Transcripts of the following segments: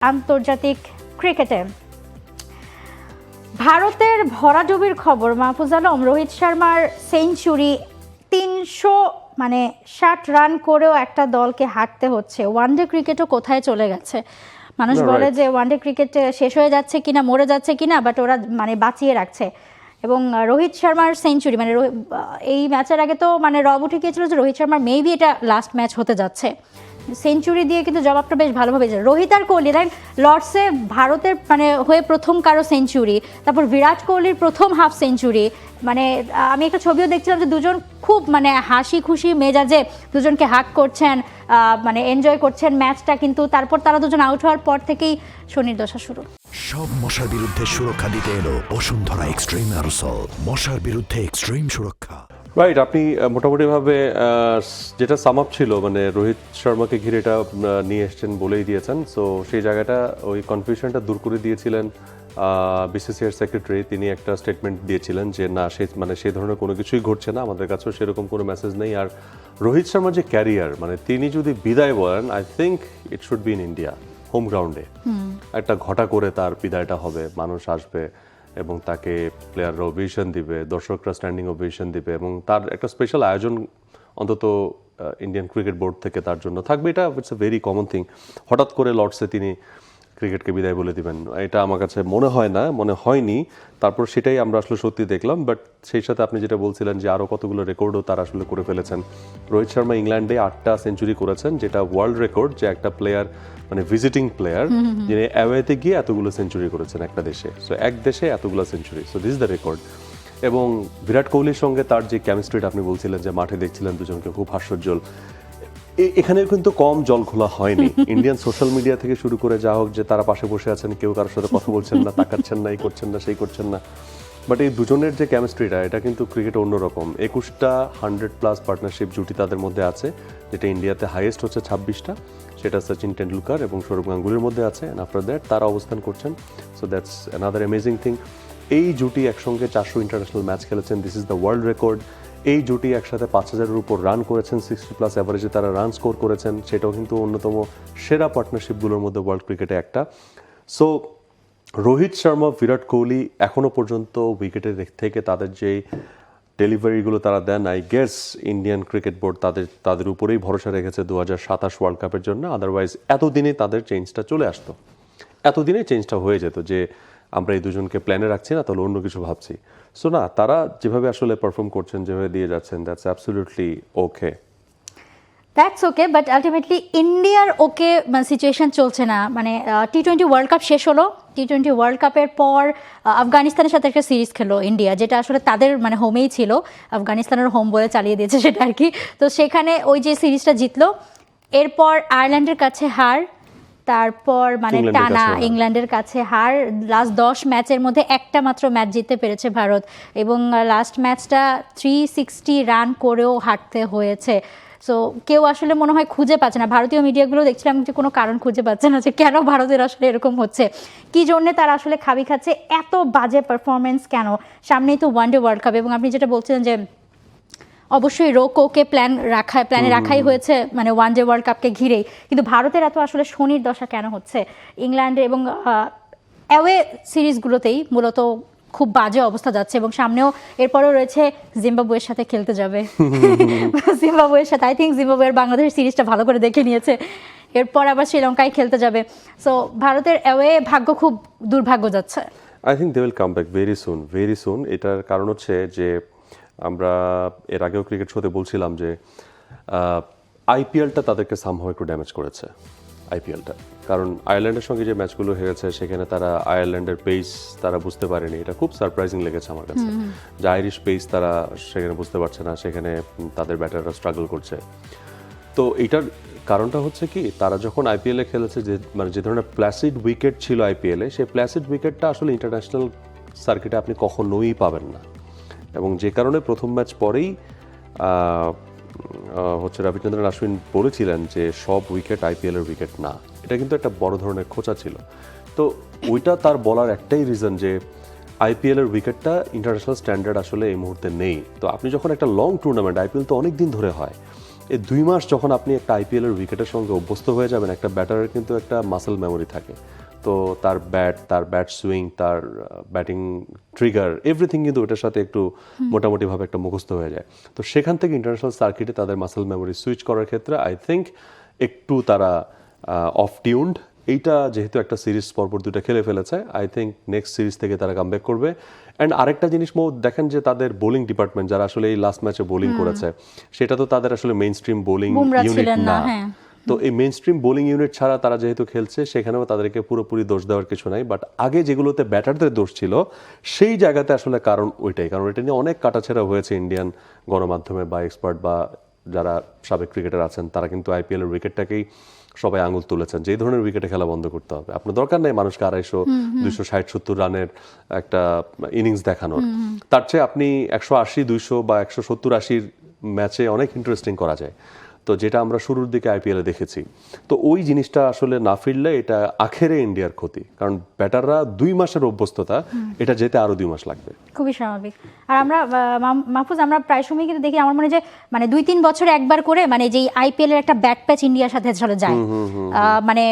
আন্তর্জাতিক ক্রিকেটে ভারতের ভরাডুবির খবর। মাহফুজ আলম, রোহিত শর্মার সেঞ্চুরি, 360 রান করেও একটা দলকে হারতে হচ্ছে। ওয়ানডে ক্রিকেটও কোথায় চলে গেছে। মানুষ বলে যে ওয়ানডে ক্রিকেট শেষ হয়ে যাচ্ছে কিনা, মরে যাচ্ছে কিনা, বাট ওরা বাঁচিয়ে রাখছে। এবং রোহিত শর্মার সেঞ্চুরি, এই ম্যাচের আগে তো রব উঠে গিয়েছিল যে রোহিত শর্মার মেবি এটা লাস্ট ম্যাচ হতে যাচ্ছে। সেঞ্চুরি দিয়ে কিন্তু জবাবটা বেশ ভালোভাবে যায়। রোহিত আর কোহলি, দেন লর্ডসে ভারতের হয়ে প্রথম কারো সেঞ্চুরি, তারপর বিরাট কোহলির প্রথম হাফ সেঞ্চুরি। আমি একটা ছবিও দেখছিলাম যে দুজন খুব হাসি খুশি মেজাজে দুজনকে হাগ করছেন, এনজয় করছেন ম্যাচটা। কিন্তু তারপর তারা দুজন আউট হওয়ার পর থেকেই শনির দশা শুরু। সব মশার বিরুদ্ধে সুরক্ষা দিতে এলো বসুন্ধরা এক্সট্রিম অ্যারোসল, মশার বিরুদ্ধে এক্সট্রিম সুরক্ষা। রাইট, আপনি মোটামুটিভাবে যেটা সাম আপ ছিল, রোহিত শর্মাকে ঘিরে এটা নিয়ে এসছেন বলেই দিয়েছেন। সো সেই জায়গাটা, ওই কনফিউশনটা দূর করে দিয়েছিলেন বিসিসিআই সেক্রেটারি। তিনি একটা স্টেটমেন্ট দিয়েছিলেন যে না, সেই ধরনের কোনো কিছুই ঘটছে না, আমাদের কাছেও সেরকম কোনো মেসেজ নেই। আর রোহিত শর্মার যে ক্যারিয়ার, তিনি যদি বিদায় বলেন, I think it should be in India, home গ্রাউন্ডে। একটা ঘটা করে তার বিদায়টা হবে, মানুষ আসবে এবং তাকে প্লেয়াররা ওভেশন দিবে, দর্শকরা স্ট্যান্ডিং ওভেশন দিবে, এবং তার একটা স্পেশাল আয়োজন অন্তত ইন্ডিয়ান ক্রিকেট বোর্ড থেকে তার জন্য থাকবে। এটা it's a very common thing. হঠাৎ করে লর্ডসে তিনি ক্রিকেটকে বিদায় বলে দিবেন, এটা আমার কাছে মনে হয়নি। তারপর সেটাই আমরা আসলে সত্যি দেখলাম। বাট সেই সাথে আপনি যেটা বলছিলেন যে আরও কতগুলো রেকর্ডও তারা আসলে করে ফেলেছেন। রোহিত শর্মা ইংল্যান্ডে 8টা সেঞ্চুরি করেছেন, যেটা ওয়ার্ল্ড রেকর্ড, যে একটা প্লেয়ার ভিজিটিং প্লেয়ার যিনি অ্যাওয়েতে গিয়ে এতগুলো সেঞ্চুরি করেছেন একটা দেশে। সো এক দেশে এতগুলো century, so this is the record. এবং বিরাট কোহলির সঙ্গে তার যে কেমিস্ট্রিটা আপনি বলছিলেন যে মাঠে দেখছিলেন দুজনকে খুব হাস্যোজ্জ্বল, এখানেও কিন্তু কম জল খোলা হয়নি। ইন্ডিয়ান সোশ্যাল মিডিয়া থেকে শুরু করে যা হোক, যে তারা পাশে বসে আছেন, কেউ কারোর সাথে কথা বলছেন না, তাকাচ্ছেন না, এই করছেন না, সেই করছেন না, বাট এই দুজনের যে কেমিস্ট্রিটা, এটা কিন্তু ক্রিকেট অন্যরকম। 21টা 100+ পার্টনারশিপ জুটি তাদের মধ্যে আছে, যেটা ইন্ডিয়াতে হাইয়েস্ট হচ্ছে 26টা, সেটা সচিন টেন্ডুলকার এবং সৌরভ গাঙ্গুলির মধ্যে আছে। অ্যান্ড আফটার দ্যাট তারা অবস্থান করছেন। So that's another amazing thing. এই জুটি একসঙ্গে 400 ইন্টারন্যাশনাল ম্যাচ খেলেছেন, this is the world record. এই জুটি একসাথে 5000-এর উপর রান করেছেন, 60+ অ্যাভারেজে তারা রান স্কোর করেছেন, সেটাও কিন্তু অন্যতম সেরা পার্টনারশিপগুলোর মধ্যে ওয়ার্ল্ড ক্রিকেটে একটা। সো রোহিত শর্মা, বিরাট কোহলি এখনও পর্যন্ত উইকেটের থেকে তাদের যেই ডেলিভারিগুলো তারা দেন, I guess Indian cricket board তাদের উপরেই ভরসা রেখেছে 2027 ওয়ার্ল্ড কাপের জন্য। আদারওয়াইজ এতদিনে তাদের চেঞ্জটা চলে আসতো, এতদিনে চেঞ্জটা হয়ে যেত যে আমরা এই দুজনকে প্ল্যানে রাখছি না, তাহলে অন্য কিছু ভাবছি। সো না, তারা যেভাবে আসলে পারফর্ম করছেন, যেভাবে দিয়ে যাচ্ছেন, that's absolutely okay. That's okay, but ultimately ইন্ডিয়ার ওকে সিচুয়েশন চলছে না। টি-20 ওয়ার্ল্ড কাপ শেষ হলো, টি-20 ওয়ার্ল্ড কাপের পর আফগানিস্তানের সাথে একটা সিরিজ খেলো ইন্ডিয়া, যেটা আসলে তাদের হোমেই ছিল, আফগানিস্তানের হোম বলে চালিয়ে দিয়েছে সেটা আর কি। তো সেখানে ওই যে সিরিজটা জিতলো, এরপর আয়ারল্যান্ডের কাছে হার, তারপর টানা ইংল্যান্ডের কাছে হার। লাস্ট 10 ম্যাচের মধ্যে একটা মাত্র ম্যাচ জিততে পেরেছে ভারত, এবং লাস্ট ম্যাচটা 360 রান করেও হারতে হয়েছে। সো কেউ আসলে মনে হয় খুঁজে পাচ্ছে না, ভারতীয় মিডিয়াগুলো দেখছিলাম যে কোনো কারণ খুঁজে পাচ্ছে না যে কেন ভারতের আসলে এরকম হচ্ছে, কী জন্যে তারা আসলে খাবি খাচ্ছে, এত বাজে পারফরমেন্স কেন। সামনেই তো ওয়ানডে ওয়ার্ল্ড কাপ, এবং আপনি যেটা বলছিলেন যে অবশ্যই রোকোকে প্ল্যানে রাখাই হয়েছে ওয়ানডে ওয়ার্ল্ড কাপকে ঘিরেই, কিন্তু ভারতের এত আসলে শনির দশা কেন হচ্ছে। ইংল্যান্ডে এবং অ্যাওয়ে সিরিজগুলোতেই মূলত খুব বাজে অবস্থা যাচ্ছে, এবং সামনেও এরপরেও রয়েছে জিম্বাবুয়ের সাথে খেলতে যাবে। জিম্বাবুয়ের সাথে আই থিঙ্ক জিম্বাবুয়ের বাংলাদেশ সিরিজটা ভালো করে দেখে নিয়েছে, এরপর আবার শ্রীলঙ্কায় খেলতে যাবে। সো ভারতের অ্যাওয়ে ভাগ্য খুব দুর্ভাগ্য যাচ্ছে। I think they will come back very soon. এটার কারণ হচ্ছে যে আমরা এর আগেও ক্রিকেট শোতে বলছিলাম যে আইপিএলটা তাদেরকে সামহাও একটু ড্যামেজ করেছে, আইপিএলটা। কারণ আয়ারল্যান্ডের সঙ্গে যে ম্যাচগুলো হয়েছে, সেখানে তারা আয়ারল্যান্ডের পেস তারা বুঝতে পারেনি। এটা খুব সারপ্রাইজিং লেগেছে আমার কাছে, যে আইরিশ পেস তারা সেখানে বুঝতে পারছে না, সেখানে তাদের ব্যাটাররা স্ট্রাগল করছে। তো এইটার কারণটা হচ্ছে কি, তারা যখন আইপিএলে খেলেছে, যে ধরনের প্ল্যাসিড উইকেট ছিল আইপিএলে, সেই প্ল্যাসিড উইকেটটা আসলে ইন্টারন্যাশনাল সার্কিটে আপনি কখনোই পাবেন না। এবং যে কারণে প্রথম ম্যাচ পরেই রবিচন্দ্রন অশ্বিন বলেছিলেন যে সব উইকেট আইপিএলের উইকেট না। এটা কিন্তু একটা বড় ধরনের খোঁচা ছিল। তো ওইটা তার বলার একটাই রিজন যে আইপিএলের উইকেটটা ইন্টারন্যাশনাল স্ট্যান্ডার্ড আসলে এই মুহূর্তে নেই। তো আপনি যখন একটা লং টুর্নামেন্ট, আইপিএল তো অনেক দিন ধরে হয়, এই 2 মাস যখন আপনি একটা আইপিএল এর উইকেটের সঙ্গে অভ্যস্ত হয়ে যাবেন, একটা ব্যাটারের কিন্তু একটা মাসেল মেমোরি থাকে। তো তার ব্যাট সুইং, তার ব্যাটিং ট্রিগার, এভরিথিং কিন্তু ওটার সাথে একটু মোটামুটিভাবে একটা মুখস্থ হয়ে যায়। তো সেখান থেকে ইন্টারন্যাশনাল সার্কিটে তাদের মাসেল মেমোরি সুইচ করার ক্ষেত্রে আই থিঙ্ক একটু তারা অফ টিউন্ড। এইটা যেহেতু একটা সিরিজ পরপর দুটো খেলে ফেলেছে, আই থিঙ্ক নেক্সট সিরিজ থেকে তারা কামব্যাক করবে। অ্যান্ড আরেকটা জিনিস দেখেন যে তাদের বোলিং ডিপার্টমেন্ট যারা আসলে এই লাস্ট ম্যাচে বোলিং করেছে, সেটা তো তাদের আসলে main stream bowling Bumrah unit ছিলেন না, না। হ্যাঁ। তো এই মেইন স্ট্রিম বোলিং ইউনিট ছাড়া তারা যেহেতু খেলছে, সেখানেও তাদেরকে পুরোপুরি দোষ দেওয়ার কিছু নাই। বাট আগে যেগুলোতে ব্যাটারদের দোষ ছিল, সেই জায়গাতে আসলে কারণ এটা নিয়ে অনেক কাটাছেড়া হয়েছে ইন্ডিয়ান গণমাধ্যমে বা এক্সপার্ট বা যারা সাবেক ক্রিকেটার আছেন, তারা কিন্তু আইপিএল এর উইকেটটাকেই সবাই আঙুল তুলেছেন যে এই ধরনের উইকেটে খেলা বন্ধ করতে হবে। আপনার দরকার নেই মানুষকে 250, 260-70 রানের একটা ইনিংস দেখানোর। তার চেয়ে আপনি 180, 200 বা 170-80 ম্যাচে অনেক ইন্টারেস্টিং করা যায়। তো যেটা আমরা শুরুর দিকে আইপিএলে দেখেছি, তো ওই জিনিসটা আসলে না ফিরলে এটা আখেরে ইন্ডিয়ার ক্ষতি। কারণ ব্যাটাররা 2 মাসের অভ্যস্ততা, এটা যেতে আরো 2 মাস লাগবে। খুবই স্বাভাবিক। আর আমরা মাহফুজ, আমরা প্রায় সময় কিন্তু দেখি, আমার মনে হয় যে মানে 2-3 বছরে একবার করে মানে যেই আইপিএল এর একটা ব্যাট প্যাচ ইন্ডিয়ার সাথে চলে যায়, মানে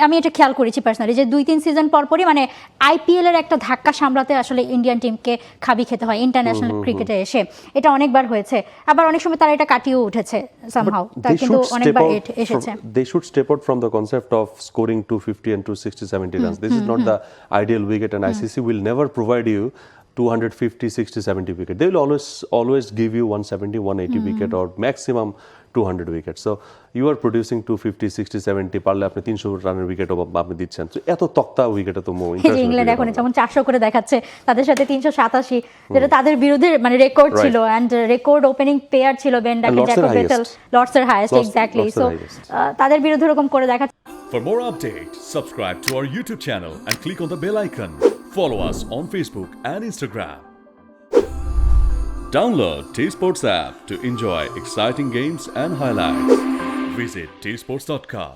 আমি এটা খেয়াল করেছি পার্সোনালি যে 2-3 সিজন পরপরই মানে আইপিএল এর একটা ধাক্কা সামলাতে আসলে ইন্ডিয়ান টিমকে খাবি খেতে হয় ইন্টারন্যাশনাল ক্রিকেটে এসে। এটা অনেকবার হয়েছে, আবার অনেক সময় তারা এটা কাটিয়েও উঠেছে সামহাউ, তার কিন্তু অনেকবার এসেছে। They should step out from the concept of scoring 250 and 260-70 runs. This is not the ideal wicket, and ICC will never provide you 250, 60, 70 wicket. They will always give you 170, 180 wicket or maximum 200 wicket. So you are producing 250, 60, 70, পারলে আপনি 300 রানের উইকেটও আপনি দিচ্ছেন। তো এত তক্তা উইকেটে তো ইংল্যান্ড এখন যেমন 400 করে দেখাচ্ছে, তাদের সাথে 387, যেটা তাদের বিরুদ্ধে মানে রেকর্ড ছিল, এন্ড রেকর্ড ওপেনিং পেয়ার ছিল বেন ডাকেট, জ্যাকব বেটেল, লর্ডসের হাইয়েস্ট, এক্স্যাক্টলি। সো তাদের বিরুদ্ধে এরকম করে দেখাচ্ছে। For more updates, subscribe to our YouTube channel and click on the bell icon. Follow us on Facebook and Instagram. Download T-Sports app to enjoy exciting games and highlights. Visit tsports.com.